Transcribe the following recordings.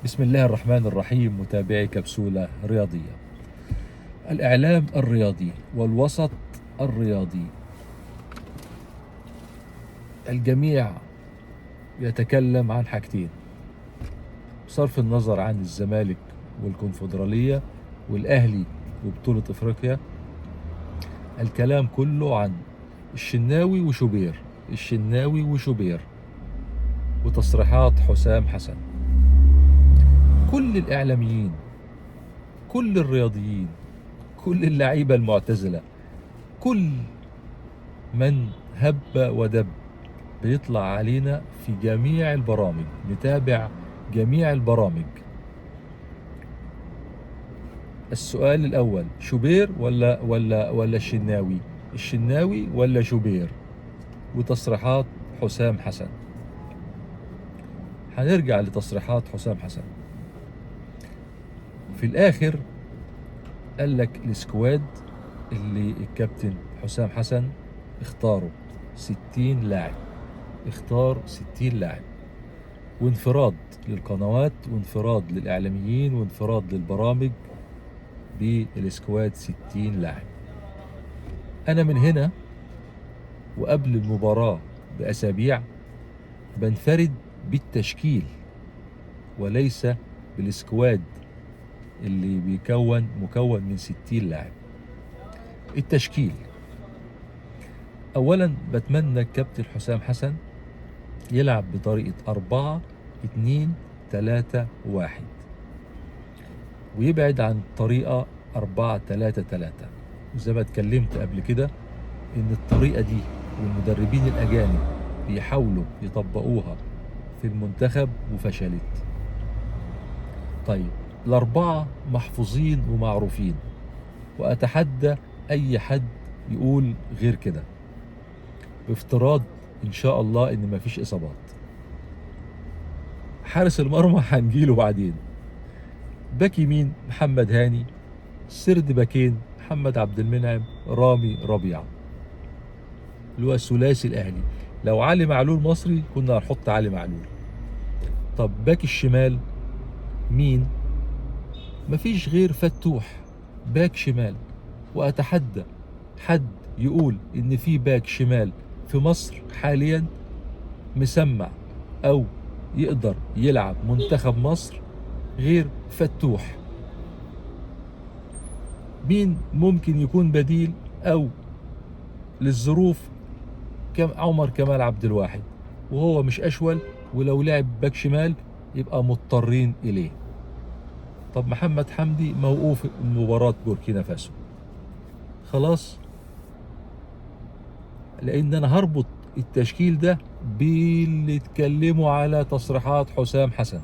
بسم الله الرحمن الرحيم. متابعي كبسولة رياضية. الإعلام الرياضي والوسط الرياضي، الجميع يتكلم عن حاجتين: بصرف النظر عن الزمالك والكونفدرالية والأهلي وبطولة إفريقيا، الكلام كله عن الشناوي وشوبير، الشناوي وشوبير، وتصريحات حسام حسن. كل الإعلاميين، كل الرياضيين، كل اللعيبة المعتزلة، كل من هب ودب بيطلع علينا في جميع البرامج، نتابع جميع البرامج. السؤال الأول: شوبير ولا الشناوي؟ الشناوي ولا شوبير؟ وتصريحات حسام حسن. هنرجع لتصريحات حسام حسن. في الآخر قال لك السكواد اللي الكابتن حسام حسن اختاره 60 لاعب، اختار 60 لاعب، وانفراد للقنوات وانفراد للإعلاميين وانفراد للبرامج بالسكواد 60 لاعب. أنا من هنا وقبل المباراة بأسابيع بنفرد بالتشكيل وليس بالسكواد اللي مكون من 60 لاعب. التشكيل: أولا بتمنى الكابتن حسام حسن يلعب بطريقة 4-2-3-1 ويبعد عن طريقة 4-3-3. وزي ما اتكلمت قبل كده إن الطريقة دي والمدربين الأجانب بيحاولوا يطبقوها في المنتخب وفشلت. طيب، الأربعة محفوظين ومعروفين، وأتحدى أي حد يقول غير كده، بافتراض إن شاء الله إن مفيش إصابات. حارس المرمى هنجيله بعدين. باك يمين محمد هاني، سرد باكين محمد عبد المنعم، رامي ربيعة، اللي هو الثلاثي الأهلي. لو علي معلول مصري كنا هنحط علي معلول. طب باك الشمال مين؟ مفيش غير فتوح باك شمال، وأتحدى حد يقول إن في باك شمال في مصر حاليا مسمع أو يقدر يلعب منتخب مصر غير فتوح. مين ممكن يكون بديل أو للظروف؟ عمر كمال عبد الواحد، وهو مش أشول، ولو لعب باك شمال يبقى مضطرين إليه. طب محمد حمدي موقوف مباراة بوركينا فاسو، خلاص، لأن أنا هربط التشكيل ده باللي اتكلموا على تصريحات حسام حسن.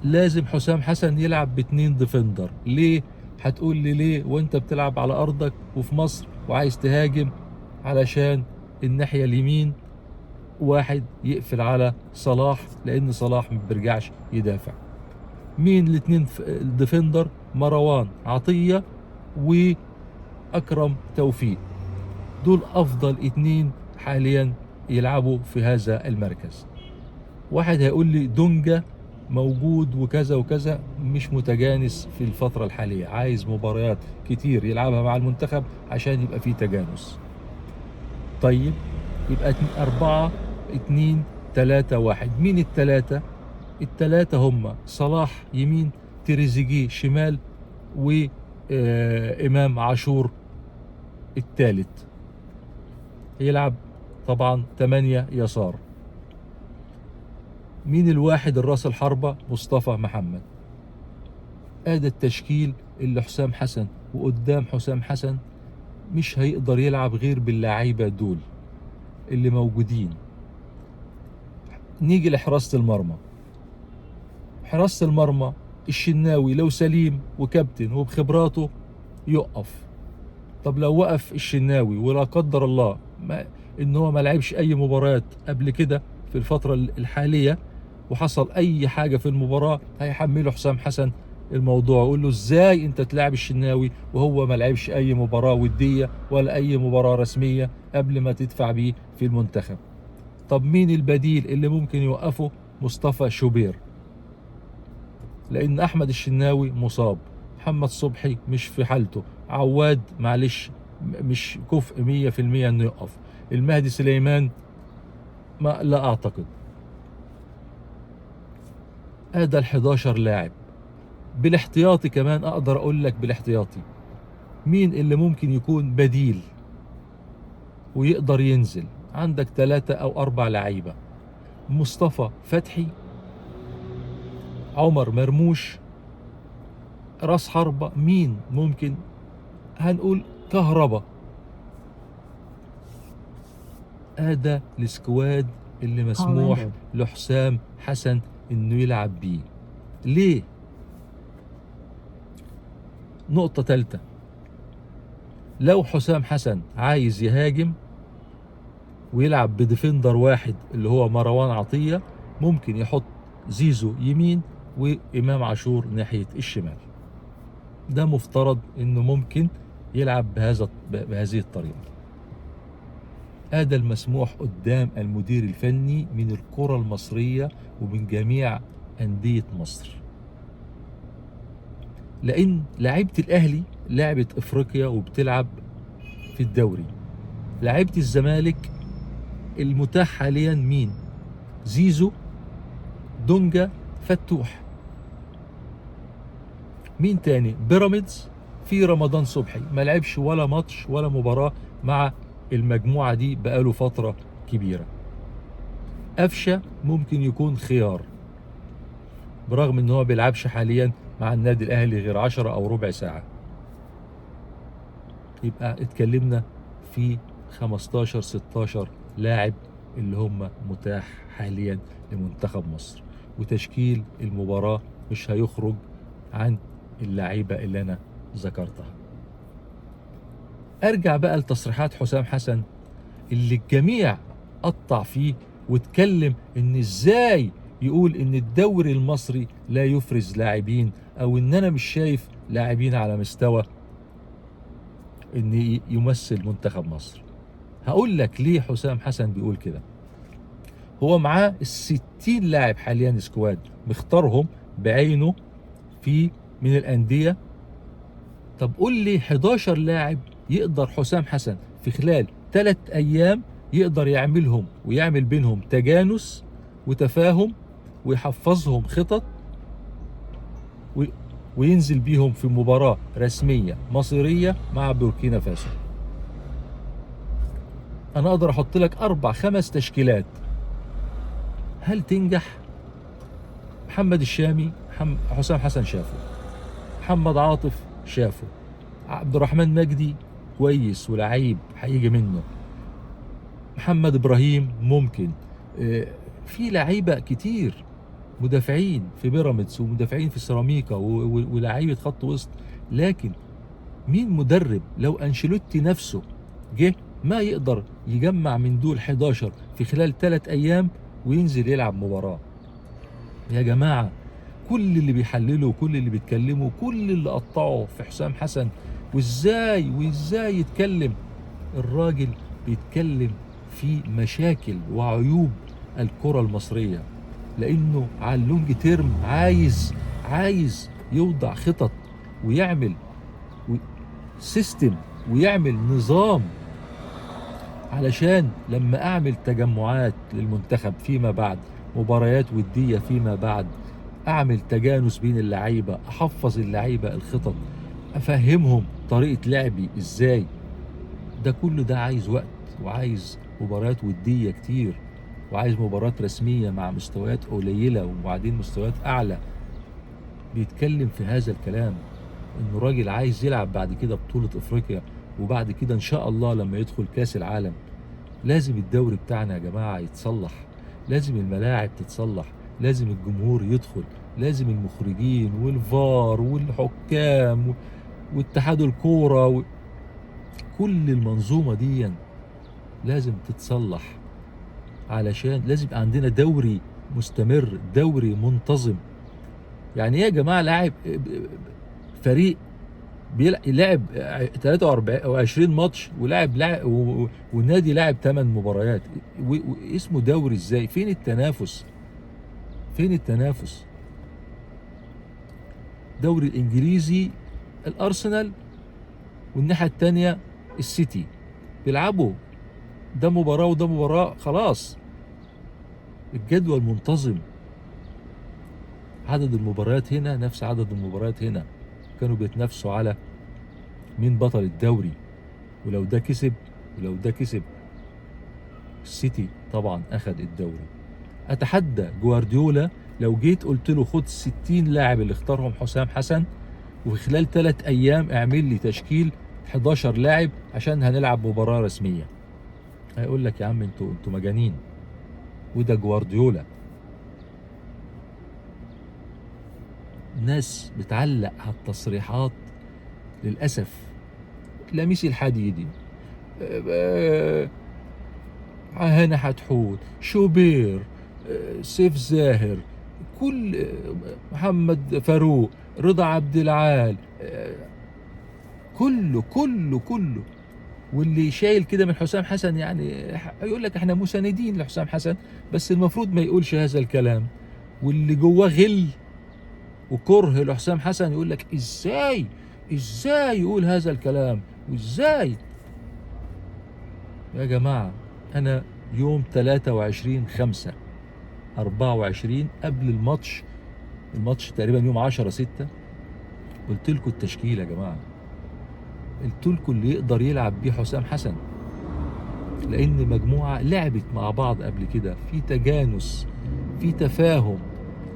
لازم حسام حسن يلعب باتنين ديفندر. ليه؟ هتقول لي ليه وانت بتلعب على أرضك وفي مصر وعايز تهاجم؟ علشان الناحية اليمين واحد يقفل على صلاح، لأن صلاح ما بيرجعش يدافع. مين الاتنين الديفندر؟ مروان عطية وأكرم توفيق. دول أفضل اتنين حاليا يلعبوا في هذا المركز. واحد هيقول لي دونجا موجود وكذا وكذا، مش متجانس في الفترة الحالية، عايز مباريات كتير يلعبها مع المنتخب عشان يبقى فيه تجانس. طيب، يبقى 4-2-3-1. مين التلاتة؟ التلاتة هم صلاح يمين، تريزيجيه شمال، وإمام عاشور التالت. يلعب طبعا 8 يسار. مين الواحد الراس الحربة؟ مصطفى محمد. هذا التشكيل اللي حسام حسن، وقدام حسام حسن مش هيقدر يلعب غير باللاعيبة دول اللي موجودين. نيجي لحراسة المرمى. حراسة المرمى الشناوي لو سليم وكابتن وبخبراته يقف. طب لو وقف الشناوي ولا قدر الله ان هو ما لعبش اي مباريات قبل كده في الفترة الحالية، وحصل اي حاجة في المباراة، هيحمله حسام حسن الموضوع، يقول له ازاي انت تلعب الشناوي وهو ما لعبش اي مباراة ودية ولا اي مباراة رسمية قبل ما تدفع بيه في المنتخب. طب مين البديل اللي ممكن يوقفه؟ مصطفى شوبير. لان احمد الشناوي مصاب، محمد صبحي مش في حالته، عواد معلش مش كفء 100% انه يقف، المهدي سليمان ما لا اعتقد. هذا ال 11 لاعب بالاحتياطي كمان. اقدر اقول لك بالاحتياطي مين اللي ممكن يكون بديل ويقدر ينزل. عندك 3 أو 4 لعيبة: مصطفى فتحي، عمر مرموش، راس حربة مين ممكن، هنقول كهربا. هذا السكواد اللي مسموح لحسام حسن انه يلعب بيه. ليه؟ نقطة ثالثة: لو حسام حسن عايز يهاجم ويلعب بديفندر واحد اللي هو مروان عطية، ممكن يحط زيزو يمين وإمام عاشور ناحية الشمال. ده مفترض انه ممكن يلعب بهذه الطريقة. هذا المسموح قدام المدير الفني من الكرة المصرية ومن جميع أندية مصر، لأن لعيبة الأهلي لعبت إفريقيا وبتلعب في الدوري. لعيبة الزمالك المتاح حاليا مين؟ زيزو، دونجا، فتوح. مين تاني؟ بيراميدز في رمضان صبحي ما لعبش ولا ماتش ولا مباراة مع المجموعة دي بقاله فترة كبيرة. قفشة ممكن يكون خيار برغم ان هو بيلعبش حاليا مع النادي الاهلي غير 10 أو ربع ساعة. يبقى اتكلمنا في 15-16 لاعب اللي هم متاح حاليا لمنتخب مصر، وتشكيل المباراة مش هيخرج عن اللعيبة اللي انا ذكرتها. ارجع بقى لتصريحات حسام حسن اللي الجميع قطع فيه واتكلم ان ازاي يقول ان الدوري المصري لا يفرز لاعبين، او ان انا مش شايف لاعبين على مستوى ان يمثل منتخب مصر. هقول لك ليه حسام حسن بيقول كده. هو معاه 60 لاعب حاليا سكواد مختارهم بعينه في من الأندية. طب قول لي 11 لاعب يقدر حسام حسن في خلال 3 أيام يقدر يعملهم ويعمل بينهم تجانس وتفاهم ويحفظهم خطط وينزل بيهم في مباراة رسمية مصيرية مع بوركينا فاسو. أنا أقدر أحط لك 4-5 تشكيلات. هل تنجح؟ محمد الشامي حسام حسن شافه، محمد عاطف شافه، عبد الرحمن مجدي كويس ولعيب هيجي منه، محمد إبراهيم ممكن، في لعيبة كتير مدافعين في بيراميدز ومدافعين في سيراميكا ولاعيبة خط وسط. لكن مين مدرب لو أنشيلوتي نفسه جه ما يقدر يجمع من دول 11 في خلال 3 أيام وينزل يلعب مباراة؟ يا جماعة كل اللي بيحللوا وكل اللي بيتكلموا كل اللي قطعوا في حسام حسن وازاي يتكلم، الراجل بيتكلم في مشاكل وعيوب الكرة المصرية، لانه على اللونج تيرم عايز يوضع خطط ويعمل سيستم ويعمل نظام علشان لما اعمل تجمعات للمنتخب فيما بعد، مباريات ودية فيما بعد، اعمل تجانس بين اللعيبة، احفظ اللعيبة الخطط، افهمهم طريقة لعبي ازاي. ده كله ده عايز وقت وعايز مباريات ودية كتير وعايز مباريات رسمية مع مستويات قليلة وبعدين مستويات اعلى. بيتكلم في هذا الكلام انه راجل عايز يلعب بعد كده بطولة افريقيا، وبعد كده ان شاء الله لما يدخل كاس العالم. لازم الدوري بتاعنا يا جماعة يتصلح، لازم الملاعب تتصلح، لازم الجمهور يدخل، لازم المخرجين والفار والحكام واتحاد الكورة كل المنظومة دي لازم تتصلح، علشان لازم عندنا دوري مستمر، دوري منتظم. يعني ايه يا جماعة لاعب فريق لعب 23 ماتش ولعب والنادي لعب 8 مباريات اسمه دوري ازاي؟ فين التنافس؟ الدوري الانجليزي الارسنال، والناحيه الثانيه السيتي بيلعبوا، ده مباراه وده مباراه، خلاص الجدول منتظم. عدد المباريات هنا نفس عدد المباريات هنا، كانوا بيتنافسوا على مين بطل الدوري، ولو ده كسب ولو ده كسب. السيتي طبعا اخذ الدوري. اتحدى جوارديولا لو جيت قلت له خد 60 لاعب اللي اختارهم حسام حسن، وفي خلال 3 ايام اعمل لي تشكيل 11 لاعب عشان هنلعب مباراة رسمية، هيقول لك يا عم انتوا مجانين. وده جوارديولا. ناس بتعلق على التصريحات للأسف. لميس الحديدي، هنا حتحوت، شوبير، سيف زاهر، كل محمد فاروق، رضا عبد العال، كله. واللي شايل كده من حسام حسن يعني يقول لك احنا مساندين لحسام حسن، بس المفروض ما يقولش هذا الكلام. واللي جواه غل وكره لحسام حسن يقول لك ازاي يقول هذا الكلام، وازاي. يا جماعة انا يوم 23/5/24 قبل الماتش تقريبا يوم 10/6 قلت لكم التشكيل يا جماعة، قلت لكم اللي يقدر يلعب بيه حسام حسن، لان مجموعة لعبت مع بعض قبل كده، في تجانس، في تفاهم،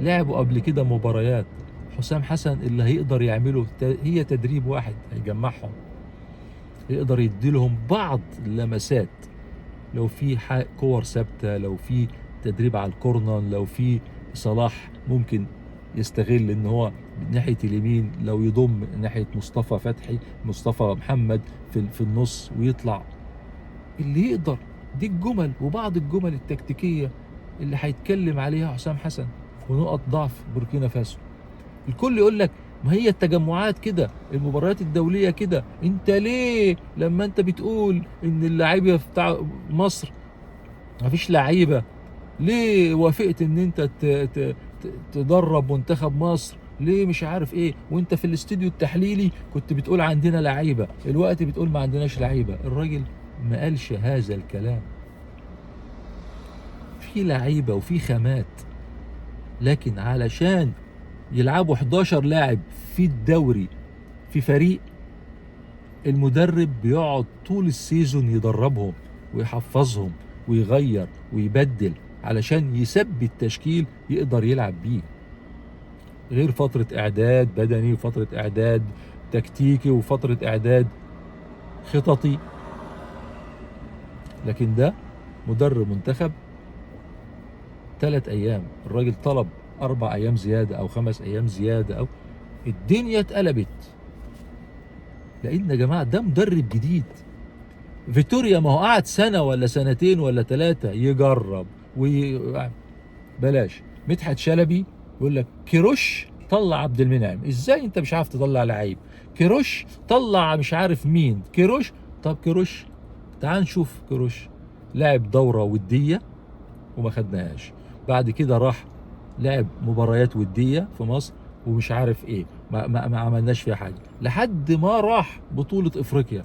لعبوا قبل كده مباريات. حسام حسن اللي هيقدر يعمله هي تدريب واحد هيجمعهم، يقدر يديلهم بعض اللمسات، لو في كور ثابته، لو في تدريب على الكورنر، لو في صلاح ممكن يستغل ان هو ناحيه اليمين، لو يضم ناحيه مصطفى فتحي، مصطفى محمد في النص ويطلع اللي يقدر. دي الجمل وبعض الجمل التكتيكيه اللي هيتكلم عليها حسام حسن، ونقط ضعف بوركينا فاسو. الكل يقول لك ما هي التجمعات كده، المباريات الدولية كده، انت ليه لما انت بتقول ان اللعيبة بتاع مصر ما فيش لعيبة، ليه وافقت ان انت تدرب منتخب مصر، ليه مش عارف ايه، وانت في الاستوديو التحليلي كنت بتقول عندنا لعيبة، الوقت بتقول ما عندناش لعيبة. الراجل ما قالش هذا الكلام، في لعيبة وفي خامات، لكن علشان يلعبوا 11 لاعب في الدوري في فريق، المدرب بيقعد طول السيزون يدربهم ويحفظهم ويغير ويبدل علشان يثبت تشكيل يقدر يلعب بيه، غير فترة اعداد بدني وفترة اعداد تكتيكي وفترة اعداد خططي. لكن ده مدرب منتخب 3 ايام، الراجل طلب 4 ايام زيادة او 5 ايام زيادة، او الدنيا اتقلبت. لان يا جماعة ده مدرب جديد. فيتوريا ما هو قعد سنة ولا سنتين ولا 3 يجرب بلاش. مدحت شلبي يقول لك كيروش طلع عبد المنعم، ازاي انت مش عارف تطلع لعيب؟ كيروش طلع مش عارف مين، كيروش. طب كيروش تعال نشوف كيروش لعب دورة ودية وما خدناهاش، بعد كده راح لعب مباريات ودية في مصر ومش عارف ايه، ما عملناش فيها حاجة لحد ما راح بطولة افريقيا.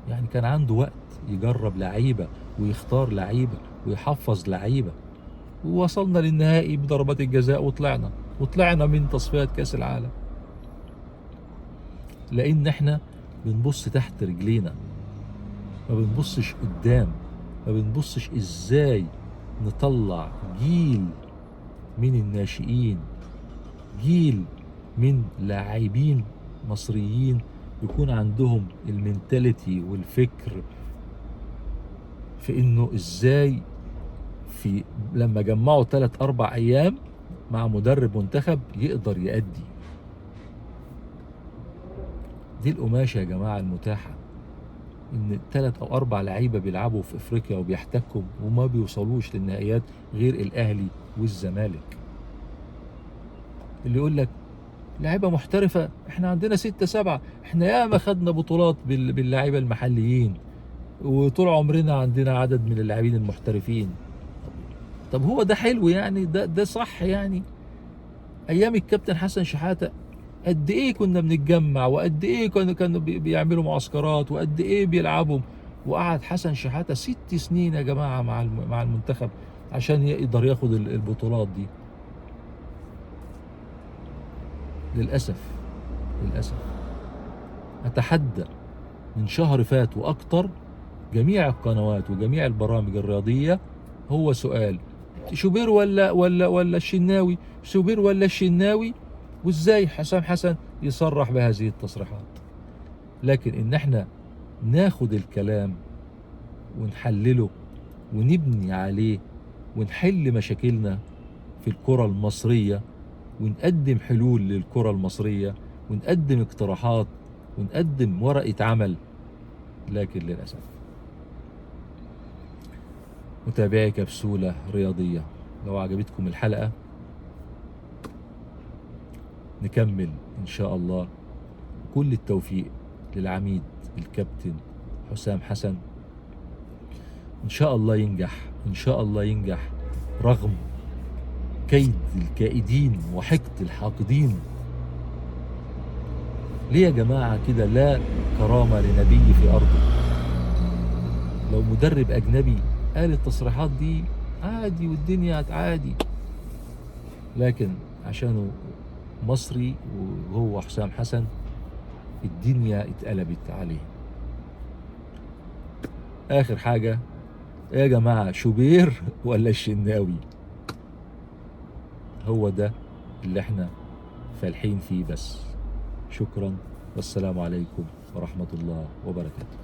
يعني كان عنده وقت يجرب لعيبة ويختار لعيبة ويحفظ لعيبة، ووصلنا للنهائي بضربات الجزاء وطلعنا من تصفيات كأس العالم. لأن احنا بنبص تحت رجلينا، ما بنبصش قدام، ما بنبصش ازاي نطلع جيل من الناشئين، جيل من لاعبين مصريين يكون عندهم المنتاليتي والفكر في انه ازاي في لما جمعوا 3-4 ايام مع مدرب منتخب يقدر يأدي. دي القماشة يا جماعة المتاحة، ان 3 أو 4 لعيبة بيلعبوا في افريقيا وبيحتكوا وما بيوصلوش للنهائيات غير الاهلي والزمالك. اللي يقول لك لعيبة محترفة، احنا عندنا 6-7، احنا ياما خدنا بطولات باللاعيبة المحليين، وطول عمرنا عندنا عدد من اللاعبين المحترفين. طب هو ده حلو يعني؟ ده صح يعني؟ ايام الكابتن حسن شحاتة قد ايه كنا بنتجمع، وقد ايه كانوا بيعملوا معسكرات، وقد ايه بيلعبوا. وقعد حسن شحاتة 6 سنين يا جماعة مع المنتخب عشان يقدر ياخد البطولات دي. للأسف، للأسف أتحدى من شهر فات وأكتر جميع القنوات وجميع البرامج الرياضية، هو سؤال: شوبير ولا الشناوي؟ شوبير ولا الشناوي؟ وازاي حسام حسن يصرح بهذه التصريحات؟ لكن ان احنا ناخد الكلام ونحلله ونبني عليه ونحل مشاكلنا في الكرة المصرية، ونقدم حلول للكرة المصرية، ونقدم اقتراحات، ونقدم ورقة عمل. لكن للأسف متابعي كبسولة رياضية، لو عجبتكم الحلقة نكمل إن شاء الله. كل التوفيق للعميد الكابتن حسام حسن، إن شاء الله ينجح، إن شاء الله ينجح رغم كيد الكائدين وحقد الحاقدين. ليه يا جماعة كده لا كرامة لنبي في أرضه؟ لو مدرب أجنبي قال التصريحات دي عادي والدنيا عادي، لكن عشانه مصري وهو حسام حسن الدنيا اتقلبت عليه. آخر حاجة يا جماعة، شوبير ولا الشناوي؟ هو ده اللي احنا فالحين فيه بس. شكرا والسلام عليكم ورحمة الله وبركاته.